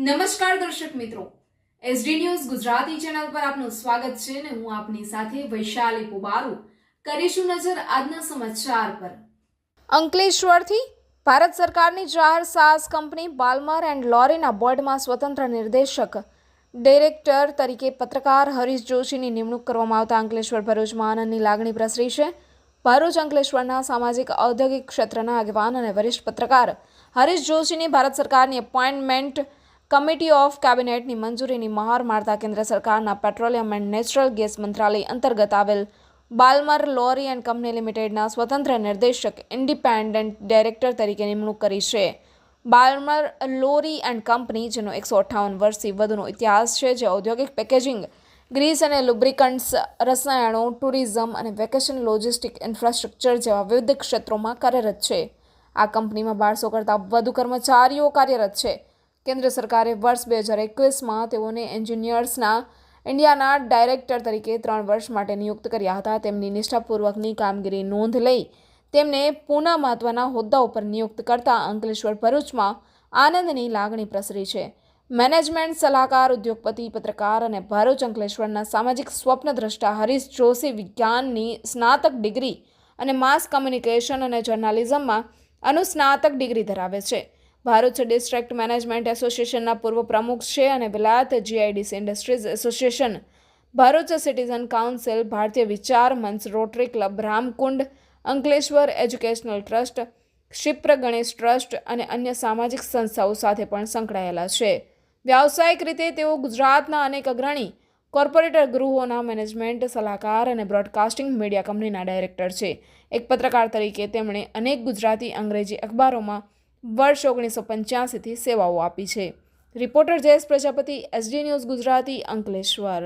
નમસ્કાર દર્શક મિત્રો, એસડી ન્યૂઝ ગુજરાતી ચેનલ પર આપનું સ્વાગત છે અને હું આપની સાથે વૈશાલી પુબારુ કરીશું નજર આજના સમાચાર પર। અંકલેશ્વરથી ભારત સરકારની જાહેર સાહસ કંપની બાલ્મર એન્ડ લોરીના બોર્ડમાં સ્વતંત્ર નિર્દેશક ડિરેક્ટર તરીકે પત્રકાર હરીશ જોશીની નિમણૂક કરવામાં આવતા અંકલેશ્વર ભરૂચમાં આનંદની લાગણી પ્રસરી છે। ભરૂચ અંકલેશ્વરના સામાજિક ઔદ્યોગિક ક્ષેત્રના આગેવાન અને વરિષ્ઠ પત્રકાર હરીશ જોશીની ભારત સરકારની એપોઇન્ટમેન્ટ કમિટી ઓફ કેબિનેટની મંજૂરીની મહાર મારતા કેન્દ્ર સરકારના પેટ્રોલિયમ એન્ડ નેચરલ ગેસ મંત્રાલય અંતર્ગત આવેલ બાલ્મર લોરી એન્ડ કંપની લિમિટેડના સ્વતંત્ર નિર્દેશક ઇન્ડિપેન્ડન્ટ ડાયરેક્ટર તરીકે નિમણૂક કરી છે। બાલ્મર લોરી એન્ડ કંપની, જેનો 158 વર્ષથી વધુનો ઇતિહાસ છે, જે ઔદ્યોગિક પેકેજિંગ, ગ્રીસ અને લુબ્રિકન્ટ્સ, રસાયણો, ટુરિઝમ અને વેકેશન લોજિસ્ટિક ઇન્ફ્રાસ્ટ્રક્ચર જેવા વિવિધ ક્ષેત્રોમાં કાર્યરત છે। આ કંપનીમાં 1200 કરતાં વધુ કર્મચારીઓ કાર્યરત છે। કેન્દ્ર સરકારે વર્ષ 2021માં તેઓને એન્જિનિયર્સના ઇન્ડિયાના ડાયરેક્ટર તરીકે 3 વર્ષ માટે નિયુક્ત કર્યા હતા। તેમની નિષ્ઠાપૂર્વકની કામગીરી નોંધ લઈ તેમને પુનઃ મહત્વના હોદ્દા ઉપર નિયુક્ત કરતા અંકલેશ્વર ભરૂચમાં આનંદની લાગણી પ્રસરી છે। મેનેજમેન્ટ સલાહકાર, ઉદ્યોગપતિ, પત્રકાર અને ભરૂચ અંકલેશ્વરના સામાજિક સ્વપ્નદ્રષ્ટા હરીશ જોશી વિજ્ઞાનની સ્નાતક ડિગ્રી અને માસ કમ્યુનિકેશન અને જર્નાલિઝમમાં અનુસ્નાતક ડિગ્રી ધરાવે છે। ભરૂચ ડિસ્ટ્રિક્ટ મેનેજમેન્ટ એસોસિએશનના પૂર્વ પ્રમુખ છે અને Vilayat GIDC industries association, Bharuch citizen council, Bharatiya Vichar Manch, Rotary club Ramkund, Ankleshwar educational trust, Kshipra Ganesh trust અને અન્ય સામાજિક સંસ્થાઓ સાથે પણ સંકળાયેલા છે। વ્યાવસાયિક રીતે તેઓ ગુજરાતના અનેક અગ્રણી કોર્પોરેટ ગૃહોના મેનેજમેન્ટ સલાહકાર અને બ્રોડકાસ્ટિંગ મીડિયા કંપનીના ડાયરેક્ટર છે। એક પત્રકાર તરીકે તેમણે અનેક ગુજરાતી અંગ્રેજી અખબારોમાં વર્ષ 1985થી સેવાઓ આપી છે। Reporter Jayesh Prajapati, SD news Gujarati, Ankleshwar.